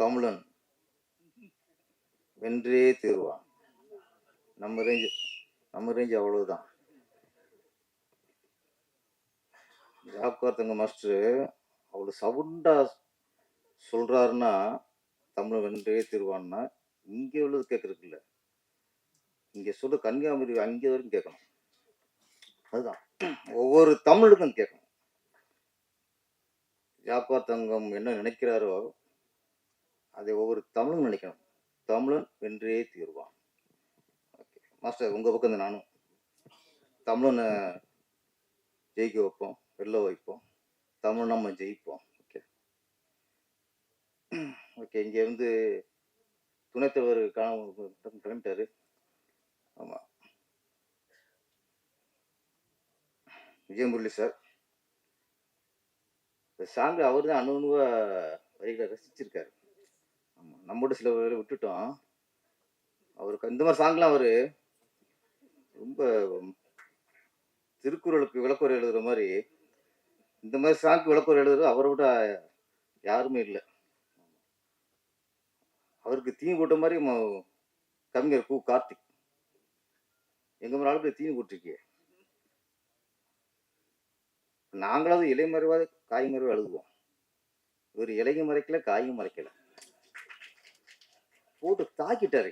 தமிழன் வென்றே தீருவான். நம்ம ரேஞ்சு அவ்வளவுதான். ஜாக்குவார்த்தங்க மாஸ்டர் அவ்வளவு சவுண்டா சொல்றாருன்னா தமிழன் வென்றே தீருவான்னா இங்க உள்ளது கேட்கறதுக்கு இல்ல, இங்க சொல்ல கன்னியாகுமரி அங்கே வரைக்கும் கேட்கணும். அதுதான் ஒவ்வொரு தமிழுக்கும் கேட்கணும். ஜாக்குவார்த்தங்கம் என்ன நினைக்கிறாரோ அதை ஒவ்வொரு தமிழும் நினைக்கணும். தமிழன் வென்றே தீருவான். மாஸ்டர் உங்க பக்கம் இருந்து நானும் தமிழனை ஜெயிக்க வைப்போம், வெல்ல வைப்போம். தமிழ் நம்ம ஜெயிப்போம். Okay okay. இங்க இருந்து துணைத்தலைவர் கிளம்பிட்டாரு. ஆமா, விஜயமுரளி சார் இந்த சாங் அவர் தான் அணுவா வரிகளை ரசிச்சிருக்காரு. ஆமா, நம்மோட சில பேரை விட்டுட்டோம். அவருக்கு இந்த மாதிரி சாங்லாம் அவரு ரொம்ப திருக்குறளுக்கு விளக்குறை எழுதுற மாதிரி இந்த மாதிரி சாங்க்கு விளக்குறை எழுதுறது அவரை விட யாருமே இல்லை. அவருக்கு தீனி போட்ட மாதிரி கவிஞர் கு கார்த்திக் எங்க மேலாளுக்கு தீனி போட்டிருக்கே. நாங்களாவது இலை மறைவாது காய் மறைவா எழுதுவோம். இவர் இலையும் மறைக்கல காயும் மறைக்கல, போட்டு தாக்கிட்டாரு.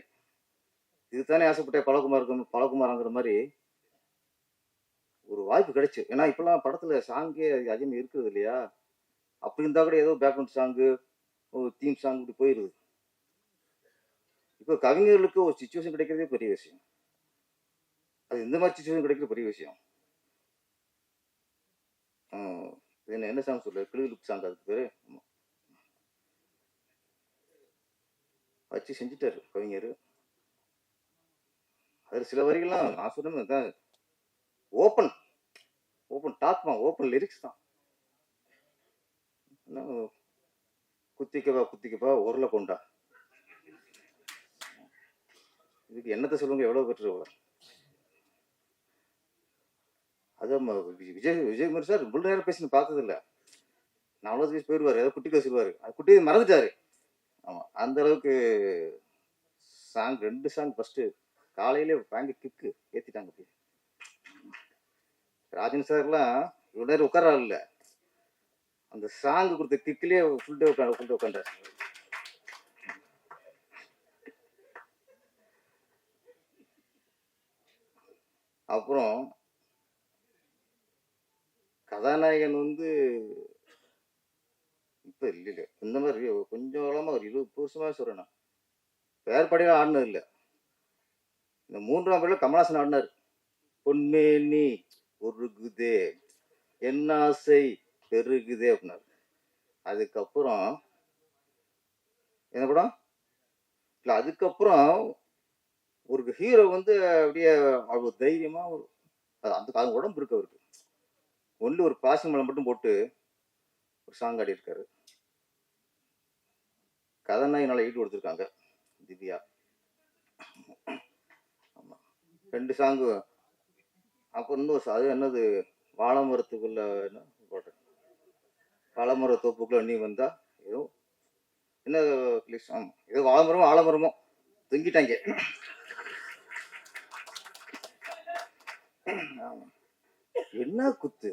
இதுதானே ஆசைப்பட்ட பழகுமாரங்கிற மாதிரி ஒரு வாய்ப்பு கிடைச்சு. ஏன்னா இப்பெல்லாம் படத்துல சாங்கே அதிகமாக இருக்குது இல்லையா? அப்படி இருந்தா கூட ஏதோ பேக்ரவுண்ட் சாங்கு தீம் சாங் இப்படி போயிருது. இப்போ கவிஞர்களுக்கு ஒரு சிச்சுவேஷன் கிடைக்கிறதே பெரிய விஷயம். அது இந்த மாதிரி சிச்சுவேஷன் கிடைக்கிறது பெரிய விஷயம். என்ன சாங் சொல்ல கிளிலுக் சாங், அதுக்கு பேரு வச்சு செஞ்சுட்டாரு கவிஞர். அது சில வரிகள்லாம் நான் சொன்னேன் ஓப்பன் டாக் தான், ஓப்பன் லிரிக்ஸ் தான். குத்திக்கப்பா உரல கொண்டா, இதுக்கு என்னத்தை சொல்லுங்க, எவ்வளவு பெற்று. அது விஜயகுமார் சார் இவ்வளவு நேரம் பேசி பார்த்தது இல்லை. நான் அவ்வளவு பேசி போயிடுவாரு, ஏதோ குட்டி பேசுவாரு, அது குட்டி மறந்துட்டாரு. ஆமா, அந்த அளவுக்கு சாங் 2 சாங் ஃபர்ஸ்ட் காலையிலே பேங்க் கிக்கு ஏத்திட்டாங்க. ராஜன் சார்லாம் இவ்வளவு நேரம் உட்காராரு இல்ல, அந்த சாங் கொடுத்த கிக்கிலே ஃபுல் டே உட்காண்டாரு. அப்புறம் கதாநாயகன் இப்ப இல்ல இந்த மாதிரி கொஞ்சம் காலமா ஒரு 20 வருஷமா சொல்றேன். பேர் படையில ஆடினது இல்லை. இந்த 3ஆம் படையில கமலாசன் ஆடினாரு. பொன்மேனி உருகுதே என்ன ஆசை பெருகுதே அப்படின்னாரு. அதுக்கப்புறம் என்ன படம் இல்ல, அதுக்கப்புறம் ஒரு ஹீரோ அப்படியே அவ்வளவு தைரியமா அந்த உடம்பு இருக்கு அவருக்கு. ஒன்லி ஒரு பாசி மலம் மட்டும் போட்டு ஒரு சாங் ஆடி இருக்காரு. கதாநாயகனால ஈடு கொடுத்துருக்காங்க திவ்யா. ஆமா, 2 சாங்கு. அப்புறம் இன்னும் அது என்னது வாழைமரத்துக்குள்ள என்ன போட்டேன், வாழைமர தோப்புக்குள்ள நீ வந்தா ஏதோ என்ன ஏதோ ஆலமரமோ தொங்கிட்டாங்க. என்ன குத்து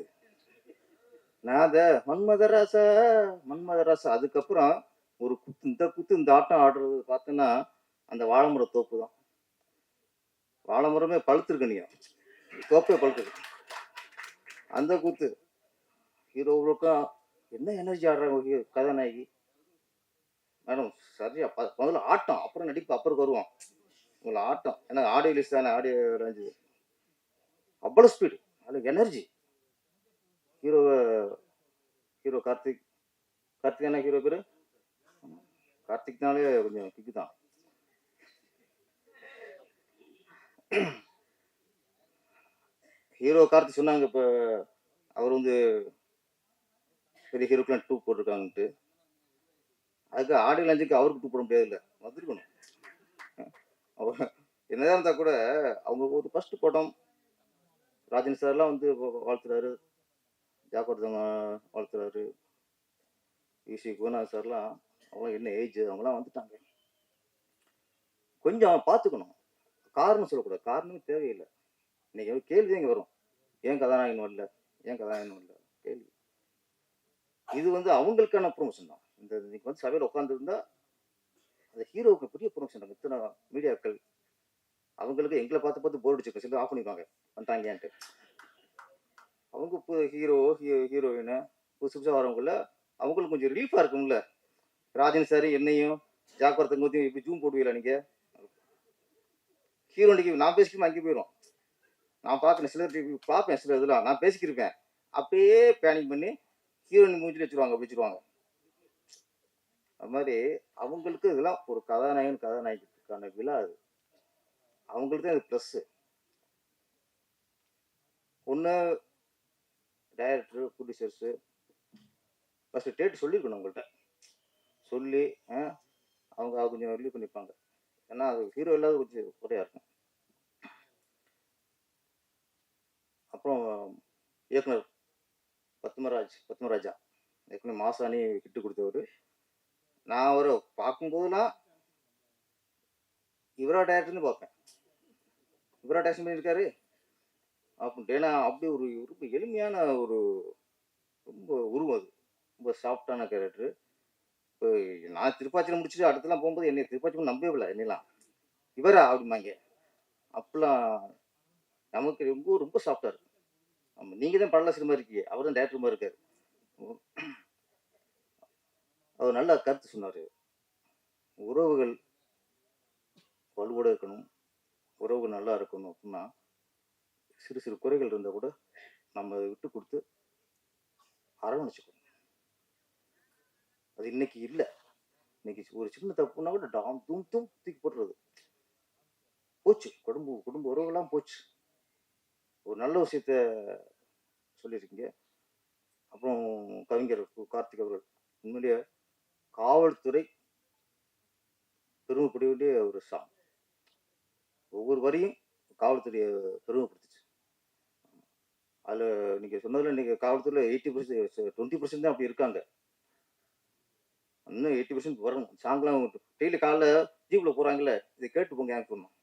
நாத மன்மதராசா. அதுக்கப்புறம் ஒரு குத்து இந்த ஆட்டம் ஆடுறது பார்த்தோன்னா அந்த வாழைமர தோப்பு தான். வாழைமரமே பழுத்துருக்கு, நீங்க தோப்பே பழுத்துருக்கு. அந்த கூத்து ஹீரோவுக்கும் என்ன எனர்ஜி ஆடுறாங்க கதாநாயகி மேடம். சரியா முதல்ல ஆட்டம், அப்புறம் நடிப்பு, அப்புறம் வருவோம். உங்களை ஆட்டம் ஏன்னா ஆடியோ லிஸ்ட் தானே, ஆடியோ ரேஞ்சு அவ்வளோ ஸ்பீடு, அவ்வளோ எனர்ஜி. ஹீரோ கார்த்திக் என்ன ஹீரோ பேரு? கார்த்திக்னாலே கொஞ்சம் கிக்கு தான். ஹீரோ கார்த்திக் சொன்னாங்க இப்போ அவர் பெரிய ஹீரோக்கெல்லாம் 2 போட்டிருக்காங்கன்ட்டு. அதுக்கு ஆடியோ லஞ்சுக்கு அவருக்கு 2 போட முடியாது இல்லை, வந்துருக்கணும். என்னதான் இருந்தா கூட அவங்க ஒரு ஃபர்ஸ்ட் படம் ராஜன் சார்லாம் வாழ்த்துறாரு, ஜாக்கிரதமா வாழ்த்துறாரு, ஈசி கோனா சார்லாம் அவங்களாம் என்ன ஏஜ், அவங்களாம் வந்துட்டாங்க. கொஞ்சம் பார்த்துக்கணும். காரணம் சொல்லக்கூடாது, காரணமே தேவையில்லை. இன்னைக்கு கேள்வி இங்கே வரும், ஏன் கதாநாயகன் வரல, ஏன் கதாநாயகன் வரல கேள்வி. இது அவங்களுக்கான ப்ரொமோஷன் தான். இன்னைக்கு சபையில் உட்காந்துருந்தா அந்த ஹீரோவுக்கு பெரிய ப்ரொமோஷன் தான். இத்தனை மீடியாக்கள் அவங்களுக்கு எங்களை பார்த்து போர் அடிச்சிருக்கோம், சில ஆஃப் பண்ணிப்பாங்க வந்துட்டாங்கன்ட்டு. அவங்க இப்போ ஹீரோயின் புதுசு புதுசாக வரவங்கள அவங்களுக்கு கொஞ்சம் ரிலீஃபாக இருக்கும்ல. ராஜன் சார் என்னையும் ஜாக்கிரதை ஊற்றி இப்படி ஜூம் போடுவீங்களா நீங்கள்? ஹீரோனிக்கு நான் பேசிக்கிட்டு அங்கே போயிடும். நான் பார்க்குறேன், சில பார்ப்பேன், சில இதெல்லாம் நான் பேசிக்கிருப்பேன், அப்படியே பேனிங் பண்ணி ஹீரோயின் மூஞ்சில் வச்சுருவாங்க. அது மாதிரி அவங்களுக்கு இதெல்லாம் ஒரு கதாநாயகனுக்கான விழா. அது அவங்களுக்கு தான் இது ப்ளஸ்ஸு. ஒன்று டைரக்டரு ப்ரொடியூசர்ஸு ஃபஸ்ட்டு டேட் சொல்லியிருக்கணும் அவங்கள்ட்ட, சொல்லி அவங்க கொஞ்சம் ரிலீவ் பண்ணிப்பாங்க. ஏன்னா அது ஹீரோ இல்லாத கொஞ்சம் குறையாக இருக்கும். அப்புறம் இயக்குனர் பத்மராஜா ஏற்கனவே மாசாணி ஹிட்டு கொடுத்தவர். நான் அவரை பார்க்கும்போதெல்லாம் இவரா டைரக்டர்னு பார்ப்பேன். இவரா டைரக்ஷன் பண்ணியிருக்காரு அப்படின்னா அப்படி ஒரு ரொம்ப எளிமையான ஒரு ரொம்ப உருவம். அது ரொம்ப சாஃப்டான கேரக்டரு. இப்போ நான் திருப்பாச்சியில் முடிச்சுட்டு அடுத்தலாம் போகும்போது என்னை திருப்பாச்சி நம்பவே இல்லை, என்னெல்லாம் இவரா அப்படிம்பாங்க. அப்பெல்லாம் நமக்கு ரொம்ப ரொம்ப சாஃப்டாக இருக்கு. நம்ம நீங்கள் தான் படல சினிமா இருக்கீங்க, அவர் தான் டேரக்டர் மாதிரி இருக்காரு. அவர் நல்ல கருத்து சொன்னார். உறவுகள் வலுவோடு இருக்கணும், உறவுகள் நல்லா இருக்கணும் அப்படின்னா சிறு சிறு குறைகள் இருந்தால் கூட நம்ம அதை விட்டு கொடுத்து அரவணைச்சுக்கணும். அது இன்னைக்கு இல்லை. இன்னைக்கு ஒரு சின்ன தப்புனா கூட டாம் தூம் தூக்கி போட்டுறது. போச்சு, குடும்ப உறவுகள்லாம் போச்சு. ஒரு நல்ல விஷயத்த சொல்லியிருக்கீங்க. அப்புறம் கவிஞர் கார்த்திக் அவர்கள் உண்மையிலேயே காவல்துறை பெருமைப்பட வேண்டிய ஒரு சாங். ஒவ்வொரு வரியும் காவல்துறையை பெருமைப்படுத்துச்சு. அதில் நீங்கள் சொன்னதில் இன்னைக்கு காவல்துறையில் 80% 20% தான் அப்படி இருக்காங்க. இன்னும் 80% வரணும். சாங்லாம் டெய்லி காலைல ஜீப்பில் போகிறாங்களே, இதை கேட்டு போங்க எனக்கு சொன்னோம்.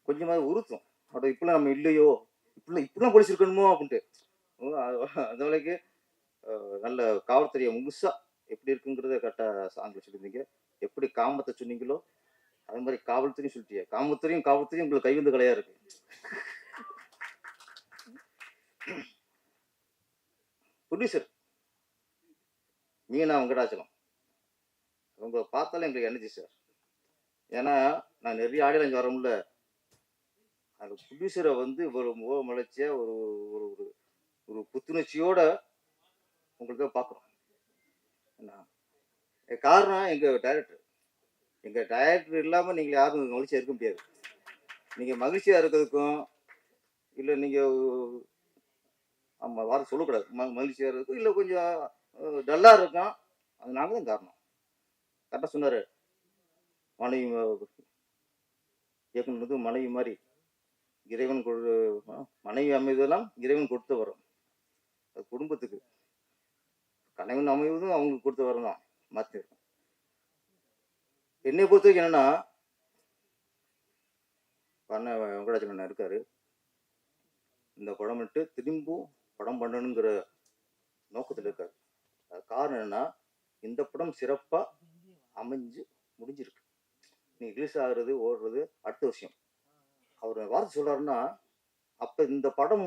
கொஞ்சமாவது உறுத்தும். அப்போ இப்பெல்லாம் நம்ம இல்லையோ, இப்படிலாம் போலீஸ் இருக்கணுமோ அப்படின்ட்டு. அந்த வேலைக்கு நல்ல காவல்துறையை முழுசா எப்படி இருக்குங்கிறத கரெக்டாக சாங்கில் சொல்லியிருந்தீங்க. எப்படி காமத்தை சொன்னீங்களோ அதே மாதிரி காவல்துறையும் சொல்லிட்டீங்க. காவல்துறையும் உங்களுக்கு கைவந்து கலையா இருக்கு. ப்ரொடியூசர் மீனா வெங்கடாச்சலம் அவங்க பார்த்தாலும் எங்களுக்கு எனர்ஜி சார். ஏன்னா நான் நிறைய ஆடியில் இங்கே வர முடியல. அந்த ப்ரொடியூசரை ஒரு முகமலர்ச்சியா ஒரு ஒரு ஒரு புத்துணர்ச்சியோட உங்களுக்கு பார்க்குறோம். காரணம் எங்கள் டைரக்டர் இல்லாமல் நீங்கள் யாரும் மகிழ்ச்சியாக இருக்க முடியாது. நீங்கள் மகிழ்ச்சியாக இருக்கிறதுக்கும் இல்லை நீங்கள் ஆமாம் வாரம் சொல்லக்கூடாது, மகிழ்ச்சியாக இருக்கும் இல்லை கொஞ்சம் டல்லாக இருக்கும், அது நாங்கள் தான் காரணம். கரெக்டாக சொன்னார். மனைவி இயக்குனர் மனைவி மாதிரி இறைவன் மனைவி அமைவதெல்லாம் இறைவன் கொடுத்த வரும். அது குடும்பத்துக்கு கணவன் அமைவதும் அவங்களுக்கு கொடுத்த வரம் தான். மாற்றி என்னை பொறுத்த வரைக்கும் என்னன்னா, பண்ண வெங்கடாச்சலம் இருக்காரு, இந்த படம் விட்டு திரும்பவும் படம் பண்ணணுங்கிற நோக்கத்தில் இருக்காரு. அது காரணம் என்னன்னா, இந்த படம் சிறப்பாக அமைஞ்சு முடிஞ்சிருக்கு. நீ ரிலீஸ் ஆகுறது ஓடுறது அடுத்த விஷயம். அவர் வார்த்தை சொல்றாருன்னா, அப்போ இந்த படம்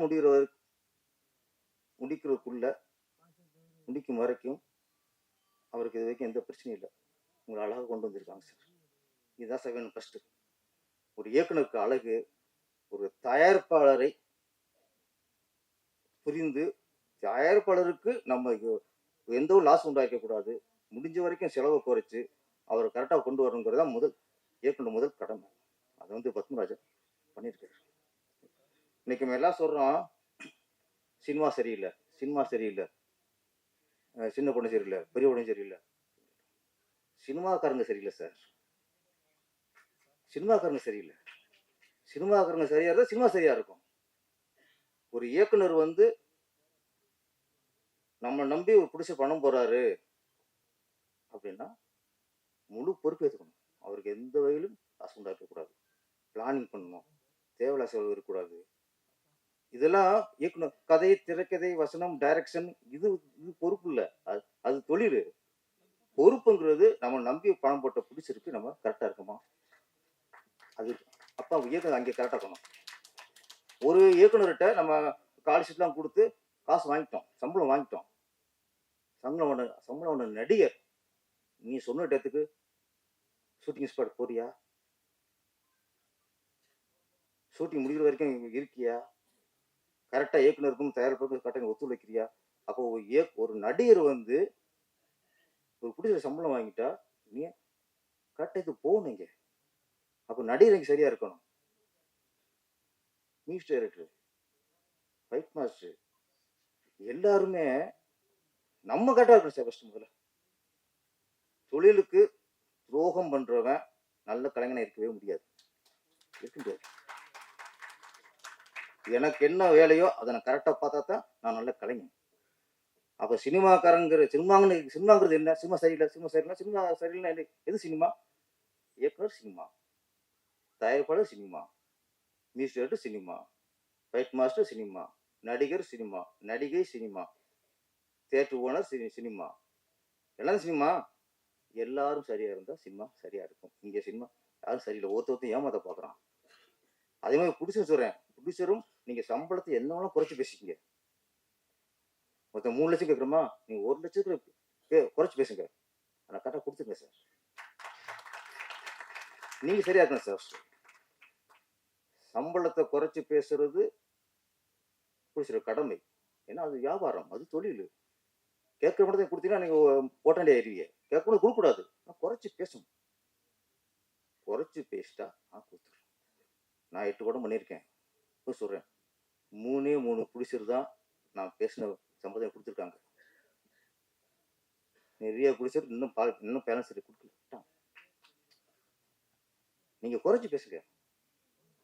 முடிக்கிறதுக்குள்ள முடிக்கும் வரைக்கும் அவருக்கு இது வரைக்கும் எந்த பிரச்சனையும் இல்லை. உங்களை அழகாக கொண்டு வந்திருக்காங்க சார். இதுதான் சார் வேணும். ஃபர்ஸ்ட் ஒரு இயக்குனருக்கு அழகு, ஒரு தயாரிப்பாளரை புரிந்து தயாரிப்பாளருக்கு நம்ம எந்த ஒரு லாஸ் உண்டாக்கக்கூடாது, முடிஞ்ச வரைக்கும் செலவை குறைச்சு அவரை கரெக்டாக கொண்டு வரணுங்கிறதா இயக்குனர் முதல் கடமை. அதை பத்மராஜன் பண்ணியிருக்காரு. இன்னைக்கு நம்ம எல்லாம் சொல்றோம், சினிமா சரியில்லை, சின்ன பொண்ணு சரியில்லை, பெரிய பொண்ணு சரியில்லை. சினிமாக்காரங்க சரியில்லை சார். சினிமாக்காரங்க சரியில்லை. சினிமாக்காரங்க சரியா இருந்தா சினிமா சரியா இருக்கும். ஒரு இயக்குனர் நம்ம நம்பி ஒரு பிடிச்ச பணம் போறாரு, அப்படின்னா முழு பொறுப்பு ஏற்றுக்கணும். அவருக்கு எந்த வகையிலும் காசு உண்டாக்கக்கூடாது, பிளானிங் பண்ணணும், தேவையில்லா செலவு இருக்கக்கூடாது. இதெல்லாம் இயக்குனர் கதை, திரைக்கதை, வசனம், டைரக்ஷன், இது இது பொறுப்பு இல்லை, அது அது தொழில். பொறுப்புங்கிறது நம்ம நம்பி பணம் போட்ட பிடிச்சிருக்கு, நம்ம கரெக்டாக இருக்கோமா, அது அப்போ இயக்குனர் அங்கே கரெக்டாக இருக்கணும். ஒரு இயக்குனர்கிட்ட நம்ம கால்ஷீட்லாம் கொடுத்து காசு வாங்கிட்டோம், சம்பளம் வாங்கிட்டோம். சம்பளம் ஒன்று நடிகர், நீ சொன்ன டேத்துக்கு ஷூட்டிங் ஸ்பாட் போறியா, ஷூட்டிங் முடிகிற வரைக்கும் இருக்கியா, கரெக்டாக இயக்குனருக்கும் தயாரிப்புக்கும் கரெக்டாக ஒத்துழைக்கிறியா? அப்போ ஒரு நடிகர் வந்து ஒரு பிடிச்ச சம்பளம் வாங்கிட்டா நீ கரெக்டாக போகணுங்க. அப்போ நடிகர் சரியா இருக்கணும், மியூசிக் டைரக்டர், ஃபைட் மாஸ்டர், எல்லாருமே நம்ம கரெக்டாக இருக்கணும் சார். ஃபர்ஸ்ட் முதல்ல தொழிலுக்கு துரோகம் பண்றவன் நல்ல கலைஞனா இருக்கவே முடியாது, இருக்க முடியாது. எனக்கு என்ன வேலையோ அதை நான் கரெக்டாக பார்த்தா தான் நான் நல்ல கலைஞன். அப்போ சினிமாங்கிறது என்ன? சினிமா சரியில்லை எது சினிமா? இயக்குனர் சினிமா, தயாரிப்பாளர் cinema, music director cinema, fight master cinema, நடிகர் சினிமா, நடிகை சினிமா, தியேட்டர் ஓனர் சினிமா, எல்லாரும் சினிமா. எல்லாரும் சரியா இருந்தா சினிமா சரியா இருக்கும். இங்க சினிமா யாரும் சரியில்லை, ஒருத்தர் ஏமாத்த பாக்குறான். அதே மாதிரி ப்ரொடியூசர் சொல்றேன், ப்ரொடியூசரும் நீங்க சம்பளத்தை என்ன வேணாலும் குறைச்சி பேசிக்கீங்க. மொத்தம் 3 லட்சம் கேட்குறோமா, நீங்க 1 லட்சத்துக்கு குறைச்சி பேசுங்க, நான் கரெக்டாக கொடுத்துருங்க சார். நீங்க சரியா இருக்கணும் சார். சம்பளத்தை குறைச்சி பேசுறது ப்ரொடியூசர் கடமை, ஏன்னா அது வியாபாரம், அது தொழில். கேட்குற மட்டும் கொடுத்தீங்கன்னா நீங்க ஓட்டாண்டி ஆயிருவீங்க. கேட்கணும் கொடுக்கக்கூடாது, குறைச்சி பேசணும். குறைச்சி பேசிட்டா நான் கொடுத்துருவேன். நான் 8 படம் பண்ணியிருக்கேன், இப்போ சொல்றேன், 3 ப்ரொடியூசர் தான் நான் பேசின சம்பளம் கொடுத்துருக்காங்க. நிறைய ப்ரொடியூசர் இன்னும் பேலன்ஸ் கொடுக்கல. நீங்க குறைச்சி பேசுங்க.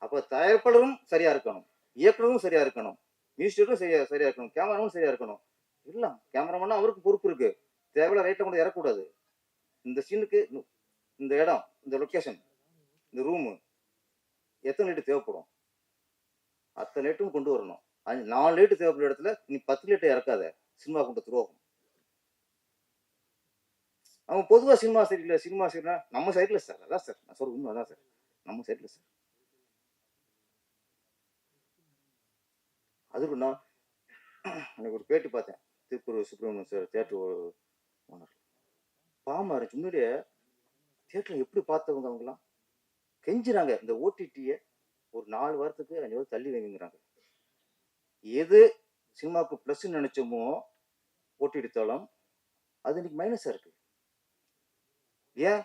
அப்ப தயாரிப்பாளரும் சரியா இருக்கணும், இயக்குனரும் சரியா இருக்கணும், மியூசிக்கும் சரியா இருக்கணும், கேமராவும் சரியா இருக்கணும். இல்ல கேமராமேனா அவருக்கு பொறுப்பு இருக்கு, தேவையில்ல ரைட்டை கொண்டு இறக்கக்கூடாது. இந்த சீனுக்கு இந்த இடம், இந்த லொக்கேஷன், இந்த ரூமு எத்தனை லைட்டு தேவைப்படும், அத்தனை லைட்டும் கொண்டு வரணும். 4 லைட்டு தேவைப்படுற இடத்துல நீ 10 லைட்டை இறக்காத, சினிமா கொண்ட துரோகம். அவன் பொதுவா சினிமா சரியில்லை நம்ம சைட்ல சார், அதான் சார் நான் சொல்ற உண்மை, அதான் சார் நம்ம சைட்ல சார். அதுக்கு நான் எனக்கு ஒரு பேட்டி பார்த்தேன், Tiruppur Subramaniam sir theatre owner. பாமா இருந்துச்சு முன்னாடியே தியேட்டர்ல எப்படி பார்த்தவங்க அவங்கலாம் கெஞ்சுறாங்க, இந்த ஓடிடியை ஒரு 4 வாரத்துக்கு 5 வாரம் தள்ளி வைங்கிறாங்க. எது சினிமாவுக்கு பிளஸ் நினைச்சோமோ ஓடிடி தளம், அது இன்னைக்கு மைனஸா இருக்கு. ஏன்?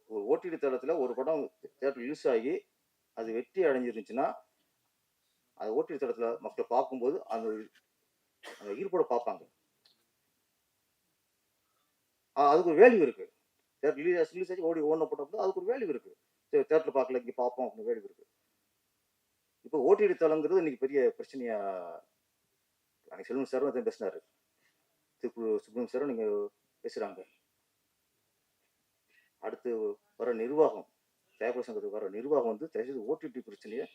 ஒரு ஓடிடி தளத்துல ஒரு படம் தியேட்டர் ரிலீஸ் ஆகி அது வெற்றி அடைஞ்சிருந்துச்சுன்னா அது ஓடிடி தளத்துல மக்கள் பார்க்கும்போது அந்த ஈர்ப்போட பார்ப்பாங்க, அதுக்கு ஒரு வேல்யூ இருக்கு. ரிலீஸ் ஆகி ஓடின போட்டோம் அதுக்கு ஒரு வேல்யூ இருக்கு. தேட்டர்ல பார்க்கல, இங்க பார்ப்போம் அப்படின்னு வேல்யூ இருக்கு. இப்போ ஓடிடி தளங்கிறது இன்னைக்கு பெரிய பிரச்சனையா. அன்னைக்கு செல்வம் சாரும் அதை பேசினாரு, திருப்பூர் சுப்பிரமணியம் சாரும் நீங்க பேசுறாங்க. அடுத்து வர நிர்வாகம், தயாரிப்பு சங்கத்துக்கு வர நிர்வாகம் வந்து தயவுசெய்து ஓடிடி பிரச்சனையை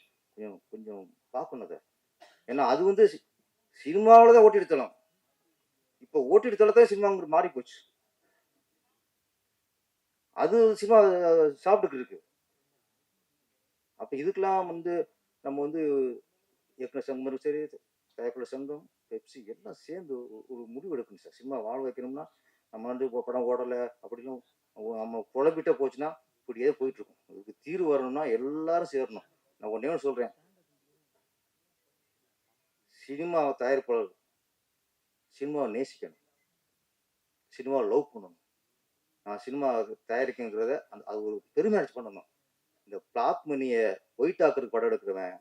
கொஞ்சம் பார்க்கணும் அதை. ஏன்னா அது வந்து சினிமாவில தான் ஓடிடி தளம், இப்போ ஓடிடி தளத்தான் சினிமாங்கிறது மாறி போச்சு. அது சினிமா சாப்பிட்டுக்கு இருக்கு. அப்ப இதுக்கெல்லாம் வந்து நம்ம வந்து இயக்குனர் சங்கம் சரி, தயாரிப்பாளர் சங்கம், பெப்சி எல்லாம் சேர்ந்து ஒரு முடிவு எடுக்கணும் சார். சினிமா வாழ வைக்கணும்னா நம்ம வந்து படம் ஓடலை அப்படின்னு நம்ம குழப்பிட்டே போச்சுன்னா இப்படியே போயிட்டு இருக்கும். இதுக்கு தீர்வு வரணும்னா எல்லாரும் சேரணும். நான் ஒன்னே ஒன்று சொல்றேன், சினிமா தயாரிப்பாளர் சினிமாவை நேசிக்கணும், சினிமாவை லவ் பண்ணணும். நான் சினிமா தயாரிக்குங்கிறத அது ஒரு பெருமை அடிச்சு பண்ணணும். இந்த பிளாக் மணியை ஒயிட் ஆக்குறதுக்கு படம் எடுக்கிறவன்,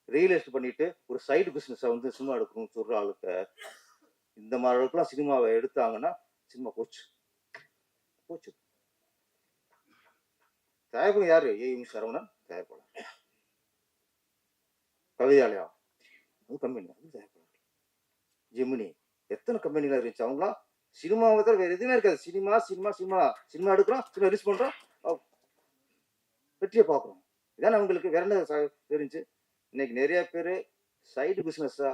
ரியலைஸ்ட் பண்ணிட்டு ஒரு சைடு பிசினஸை வந்து சினிமா எடுக்கணும்னு சொல்ற ஆளுக்கு, இந்த மாதிரி அளவுக்குலாம் சினிமாவை எடுத்தாங்கன்னா சினிமா போச்சு போச்சு. தயாரிப்பு யாரு? ஏஎம் சரவணன் தயாரிப்பாளர், கவிதாலயா அது கம்பெனி, அது தயாரிப்பாளர், ஜெமினி, எத்தனை கம்பெனிலாம் இருந்துச்சு. அவங்களாம் சினிமாவை தவிர வேற எதுவுமே இருக்காது. சினிமா சினிமா சினிமா சினிமா எடுக்கிறோம், சினிமா ரிலீஸ் பண்றோம், வெற்றியை பார்க்குறோம். இதான் அவங்களுக்கு வேற என்ன தெரிஞ்சு. இன்னைக்கு நிறைய பேர் சைடு பிஸ்னஸா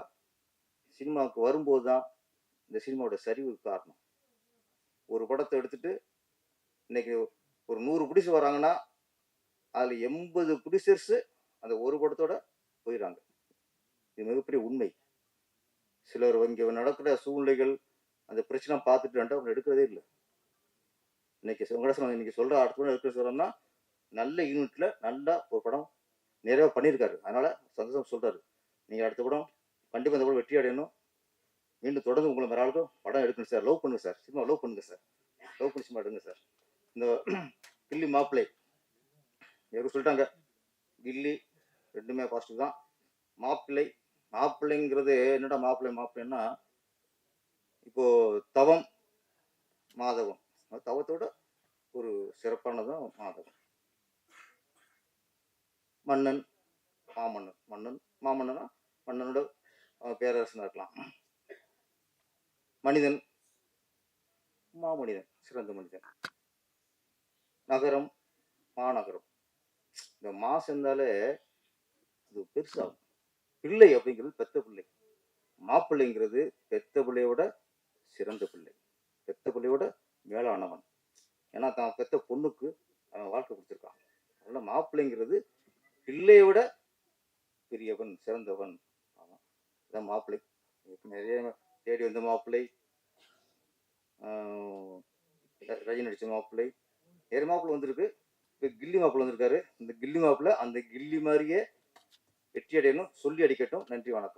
சினிமாவுக்கு வரும்போது தான் இந்த சினிமாவோட சரிவுக்கு காரணம். ஒரு படத்தை எடுத்துட்டு இன்னைக்கு ஒரு 100 ப்ரொடியூசர் வராங்கன்னா அதில் 80 ப்ரொடியூசர்ஸ் அந்த ஒரு படத்தோட போயிடறாங்க. இது மிகப்பெரிய உண்மை. சிலர் இங்கே நடக்கிற சூழ்நிலைகள் அந்த பிரச்சனை பார்த்துட்டு அவங்க எடுக்கிறதே இல்லை. இன்னைக்கு வெங்கடேசன் இன்னைக்கு சொல்ற அடுத்த எடுக்க சொல்றோம்னா நல்ல யூனிட்ல நல்லா ஒரு படம் நிறைய பண்ணியிருக்காரு. அதனால சந்தோஷம் சொல்றாரு. நீங்க அடுத்த படம் கண்டிப்பா இந்த படம் வெற்றி அடையணும். மீண்டும் தொடர்ந்து உங்களை மேல ஆளுக்கும் படம் எடுக்கணும் சார். லவ் பண்ணுங்க சார். சினிமா லவ் பண்ணுங்க சார். லவ் பண்ணி சினிமா எடுங்க சார். இந்த கில்லி மாப்பிள்ளை யாரும் சொல்லிட்டாங்க. கில்லி ரெண்டுமே பாசிட்டிவ் தான். மாப்பிள்ளைங்கிறது என்னடா மாப்பிள்ளைன்னா இப்போ தவம் மாதவம், தவத்தோட ஒரு சிறப்பானதும் மாதவம். மன்னன் மாமன்னனா மன்னனோட பேரரசனா இருக்கலாம். மனிதன் மாமனிதன், சிறந்த மனிதன். நகரம் மாநகரம். இந்த மா சேர்ந்தாலே இது பெருசாகும். பிள்ளை அப்படிங்கிறது பெத்த பிள்ளை. மாப்பிள்ளைங்கிறது பெத்த பிள்ளையோட சிறந்த பிள்ளை, பெத்த பிள்ளையோட மேலானவன். ஏன்னா தான் பெத்த பொண்ணுக்கு அவன் வாழ்க்கை கொடுத்துருக்கான். அதனால மாப்பிள்ளைங்கிறது பிள்ளையோட பெரியவன், சிறந்தவன். ஆமாம், இதான் மாப்பிள்ளை. நிறைய தேடி வந்த மாப்பிள்ளை, ரஜினி நடிச்ச மாப்பிள்ளை, நிறைய மாப்பிள்ளை வந்திருக்கு. இப்போ கில்லி மாப்பிள்ளை வந்திருக்காரு. இந்த கில்லி மாப்பிள்ளை அந்த கில்லி மாதிரியே வெற்றி அடையணும், சொல்லி அடிக்கட்டும். நன்றி, வணக்கம்.